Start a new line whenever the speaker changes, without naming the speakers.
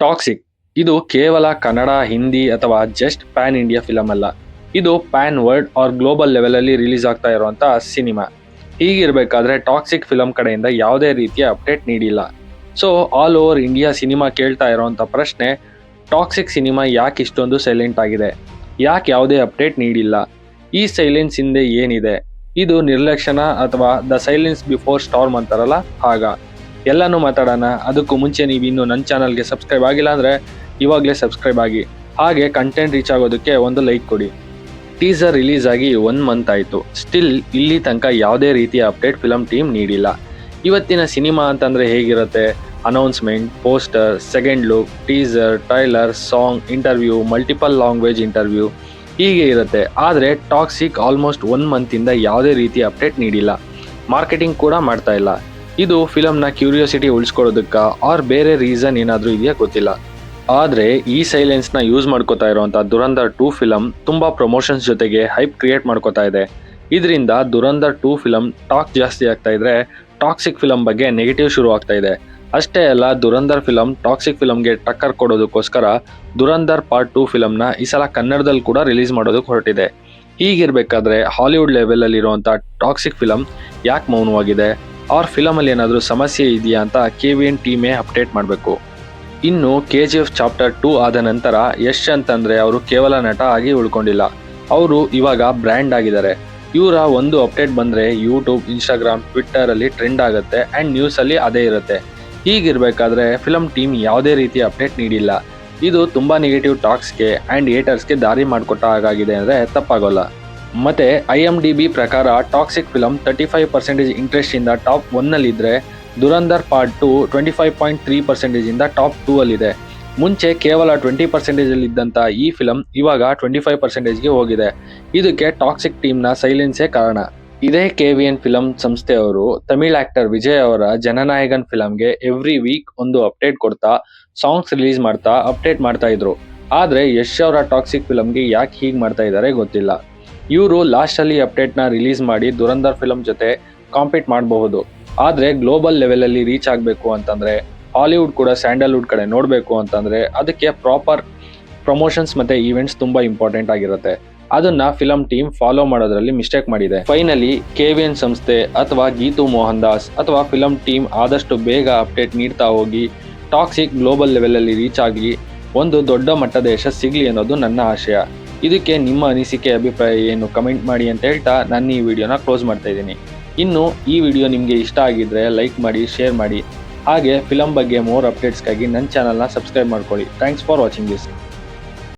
Toxic ಇದು ಕೇವಲ ಕನ್ನಡ, ಹಿಂದಿ ಅಥವಾ ಜಸ್ಟ್ ಪ್ಯಾನ್ ಇಂಡಿಯಾ ಫಿಲಮ್ ಅಲ್ಲ. ಇದು pan world or global level ಅಲ್ಲಿ ರಿಲೀಸ್ ಆಗ್ತಾ ಇರುವಂತ ಸಿನಿಮಾ. ಹೀಗಿರ್ಬೇಕಾದ್ರೆ ಟಾಕ್ಸಿಕ್ ಫಿಲಂ ಕಡೆಯಿಂದ ಯಾವುದೇ ರೀತಿಯ ಅಪ್ಡೇಟ್ ನೀಡಿಲ್ಲ. So all over India cinema ಕೇಳ್ತಾ ಇರುವಂತ ಪ್ರಶ್ನೆ, ಟಾಕ್ಸಿಕ್ ಸಿನಿಮಾ ಯಾಕೆ ಇಷ್ಟೊಂದು ಸೈಲೆಂಟ್ ಆಗಿದೆ, ಯಾಕೆ ಯಾವುದೇ ಅಪ್ಡೇಟ್ ನೀಡಿಲ್ಲ, ಈ ಸೈಲೆನ್ಸ್ ಹಿಂದೆ ಏನಿದೆ, ಇದು ನಿರ್ಲಕ್ಷಣ ಅಥವಾ ದ ಸೈಲೆನ್ಸ್ ಬಿಫೋರ್ ಸ್ಟಾರ್ಮ್ ಅಂತಾರಲ್ಲ ಹಾಗ, ಎಲ್ಲನೂ ಮಾತಾಡೋಣ. ಅದಕ್ಕೂ ಮುಂಚೆ ನೀವು ಇನ್ನು ನನ್ನ ಚಾನಲ್ಗೆ ಸಬ್ಸ್ಕ್ರೈಬ್ ಆಗಿಲ್ಲ ಅಂದರೆ ಇವಾಗಲೇ ಸಬ್ಸ್ಕ್ರೈಬ್ ಆಗಿ, ಹಾಗೆ ಕಂಟೆಂಟ್ ರೀಚ್ ಆಗೋದಕ್ಕೆ ಒಂದು ಲೈಕ್ ಕೊಡಿ. ಟೀಸರ್ ರಿಲೀಸ್ ಆಗಿ 1 ಮಂತ್ ಆಯಿತು, ಸ್ಟಿಲ್ ಇಲ್ಲಿ ತನಕ ಯಾವುದೇ ರೀತಿಯ ಅಪ್ಡೇಟ್ ಫಿಲಂ ಟೀಮ್ ನೀಡಿಲ್ಲ. ಇವತ್ತಿನ ಸಿನಿಮಾ ಅಂತಂದರೆ ಹೇಗಿರುತ್ತೆ, announcement, poster, second look, teaser, trailer, song, interview, multiple language interview ಹೀಗೆ ಇರುತ್ತೆ. ಆದರೆ ಟಾಕ್ಸಿಕ್ ಆಲ್ಮೋಸ್ಟ್ 1 ಮಂತಿಂದ ಯಾವುದೇ ರೀತಿಯ ಅಪ್ಡೇಟ್ ನೀಡಿಲ್ಲ, ಮಾರ್ಕೆಟಿಂಗ್ ಕೂಡ ಮಾಡ್ತಾ ಇಲ್ಲ. ಇದು ಫಿಲಮ್ನ ಕ್ಯೂರಿಯಾಸಿಟಿ ಉಳಿಸ್ಕೊಳ್ಳೋದಕ್ಕೆ ಆರ್ ಬೇರೆ ರೀಸನ್ ಏನಾದರೂ ಇದೆಯಾ ಗೊತ್ತಿಲ್ಲ. ಆದರೆ ಈ ಸೈಲೆನ್ಸ್ನ ಯೂಸ್ ಮಾಡ್ಕೋತಾ ಇರುವಂಥ ದುರಂಧರ್ 2 ಫಿಲಮ್ ತುಂಬ ಪ್ರಮೋಷನ್ಸ್ ಜೊತೆಗೆ ಹೈಪ್ ಕ್ರಿಯೇಟ್ ಮಾಡ್ಕೋತಾ ಇದೆ. ಇದರಿಂದ ದುರಂಧರ್ 2 ಫಿಲಮ್ ಟಾಕ್ ಜಾಸ್ತಿ ಆಗ್ತಾ ಇದ್ರೆ ಟಾಕ್ಸಿಕ್ ಫಿಲಮ್ ಬಗ್ಗೆ ನೆಗೆಟಿವ್ ಶುರು ಆಗ್ತಾ ಇದೆ. ಅಷ್ಟೇ ಅಲ್ಲ, ದುರಂಧರ್ ಫಿಲಮ್ ಟಾಕ್ಸಿಕ್ ಫಿಲಮ್ಗೆ ಟಕ್ಕರ್ ಕೊಡೋದಕ್ಕೋಸ್ಕರ ದುರಂಧರ್ ಪಾರ್ಟ್ 2 ಫಿಲಮ್ನ ಈ ಸಲ ಕನ್ನಡದಲ್ಲಿ ಕೂಡ ರಿಲೀಸ್ ಮಾಡೋದಕ್ಕೆ ಹೊರಟಿದೆ. ಹೀಗಿರಬೇಕಾದ್ರೆ ಹಾಲಿವುಡ್ ಲೆವೆಲಲ್ಲಿರುವಂಥ ಟಾಕ್ಸಿಕ್ ಫಿಲಮ್ ಯಾಕೆ ಮೌನವಾಗಿದೆ, ಅವ್ರ ಫಿಲಮಲ್ಲಿ ಏನಾದರೂ ಸಮಸ್ಯೆ ಇದೆಯಾ ಅಂತ KVN ಟೀಮೇ ಅಪ್ಡೇಟ್ ಮಾಡಬೇಕು. ಇನ್ನು KGF ಚಾಪ್ಟರ್ 2 ಆದ ನಂತರ ಯಶ್ ಅಂತಂದರೆ ಅವರು ಕೇವಲ ನಟ ಆಗಿ ಉಳ್ಕೊಂಡಿಲ್ಲ, ಅವರು ಇವಾಗ ಬ್ರ್ಯಾಂಡ್ ಆಗಿದ್ದಾರೆ. ಇವರ ಒಂದು ಅಪ್ಡೇಟ್ ಬಂದರೆ ಯೂಟ್ಯೂಬ್, ಇನ್ಸ್ಟಾಗ್ರಾಮ್, ಟ್ವಿಟ್ಟರಲ್ಲಿ ಟ್ರೆಂಡ್ ಆಗುತ್ತೆ ಆ್ಯಂಡ್ ನ್ಯೂಸಲ್ಲಿ ಅದೇ ಇರುತ್ತೆ. ಹೀಗಿರಬೇಕಾದ್ರೆ ಫಿಲಮ್ ಟೀಮ್ ಯಾವುದೇ ರೀತಿಯ ಅಪ್ಡೇಟ್ ನೀಡಿಲ್ಲ. ಇದು ತುಂಬ ನೆಗೆಟಿವ್ ಟಾಕ್ಸ್ಗೆ ಆ್ಯಂಡ್ ಏಟರ್ಸ್ಗೆ ದಾರಿ ಮಾಡಿಕೊಟ್ಟ ಹಾಗಾಗಿದೆ ಅಂದರೆ ತಪ್ಪಾಗೋಲ್ಲ. ಮತ್ತು IMDb ಪ್ರಕಾರ ಟಾಕ್ಸಿಕ್ ಫಿಲಮ್ 35% ಇಂಟ್ರೆಸ್ಟಿಂದ ಟಾಪ್ 1ನಲ್ಲಿದ್ದರೆ ದುರಂಧರ್ ಪಾರ್ಟ್ 2 25.3%ಇಂದ ಟಾಪ್ 2ಅಲ್ಲಿದೆ. ಮುಂಚೆ ಕೇವಲ 20%ಇದ್ದಂಥ ಈ ಫಿಲಮ್ ಇವಾಗ 25%ಗೆ ಹೋಗಿದೆ. ಇದಕ್ಕೆ ಟಾಕ್ಸಿಕ್ ಟೀಮ್ನ ಸೈಲೆನ್ಸೇ ಕಾರಣ. ಇದೇ KVN ಫಿಲಮ್ ಸಂಸ್ಥೆಯವರು ತಮಿಳ್ ಆಕ್ಟರ್ ವಿಜಯ್ ಅವರ ಜನನಾಯಕನ್ ಫಿಲಮ್ಗೆ ಎವ್ರಿ ವೀಕ್ ಒಂದು ಅಪ್ಡೇಟ್ ಕೊಡ್ತಾ ಸಾಂಗ್ಸ್ ರಿಲೀಸ್ ಮಾಡ್ತಾ ಅಪ್ಡೇಟ್ ಮಾಡ್ತಾ ಇದ್ರು. ಆದರೆ ಯಶ್ ಅವರ ಟಾಕ್ಸಿಕ್ ಫಿಲಮ್ಗೆ ಯಾಕೆ ಹೀಗೆ ಮಾಡ್ತಾ ಇದ್ದಾರೆ ಗೊತ್ತಿಲ್ಲ. ಇವರು ಲಾಸ್ಟಲ್ಲಿ ಅಪ್ಡೇಟ್ನ ರಿಲೀಸ್ ಮಾಡಿ ದುರಂಧರ್ ಫಿಲಮ್ ಜೊತೆ ಕಾಂಪೀಟ್ ಮಾಡಬಹುದು. ಆದರೆ ಗ್ಲೋಬಲ್ ಲೆವೆಲಲ್ಲಿ ರೀಚ್ ಆಗಬೇಕು ಅಂತಂದರೆ, ಹಾಲಿವುಡ್ ಕೂಡ ಸ್ಯಾಂಡಲ್ವುಡ್ ಕಡೆ ನೋಡಬೇಕು ಅಂತಂದರೆ ಅದಕ್ಕೆ ಪ್ರಾಪರ್ ಪ್ರಮೋಷನ್ಸ್ ಮತ್ತು ಈವೆಂಟ್ಸ್ ತುಂಬ ಇಂಪಾರ್ಟೆಂಟ್ ಆಗಿರುತ್ತೆ. ಅದನ್ನು ಫಿಲಮ್ ಟೀಮ್ ಫಾಲೋ ಮಾಡೋದ್ರಲ್ಲಿ ಮಿಸ್ಟೇಕ್ ಮಾಡಿದೆ. ಫೈನಲಿ KVN ಸಂಸ್ಥೆ ಅಥವಾ ಗೀತು ಮೋಹನ್ ದಾಸ್ ಅಥವಾ ಫಿಲಮ್ ಟೀಮ್ ಆದಷ್ಟು ಬೇಗ ಅಪ್ಡೇಟ್ ನೀಡ್ತಾ ಹೋಗಿ ಟಾಕ್ಸಿಕ್ ಗ್ಲೋಬಲ್ ಲೆವೆಲಲ್ಲಿ ರೀಚ್ ಆಗಿ ಒಂದು ದೊಡ್ಡ ಮಟ್ಟದ ಯಶಸ್ಸು ಸಿಗಲಿ ಅನ್ನೋದು ನನ್ನ ಆಶಯ. ಇದಕ್ಕೆ ನಿಮ್ಮ ಅನಿಸಿಕೆ, ಅಭಿಪ್ರಾಯ ಏನು ಕಮೆಂಟ್ ಮಾಡಿ ಅಂತ ಹೇಳ್ತಾ ನಾನು ಈ ವಿಡಿಯೋನ ಕ್ಲೋಸ್ ಮಾಡ್ತಾ ಇದ್ದೀನಿ. ಇನ್ನು ಈ ವಿಡಿಯೋ ನಿಮಗೆ ಇಷ್ಟ ಆಗಿದ್ದರೆ ಲೈಕ್ ಮಾಡಿ, ಶೇರ್ ಮಾಡಿ, ಹಾಗೆ ಫಿಲಮ್ ಬಗ್ಗೆ ಮೋರ್ ಅಪ್ಡೇಟ್ಸ್ಗಾಗಿ ನನ್ನ ಚಾನಲ್ನ ಸಬ್ಸ್ಕ್ರೈಬ್ ಮಾಡ್ಕೊಳ್ಳಿ. Thanks for watching this.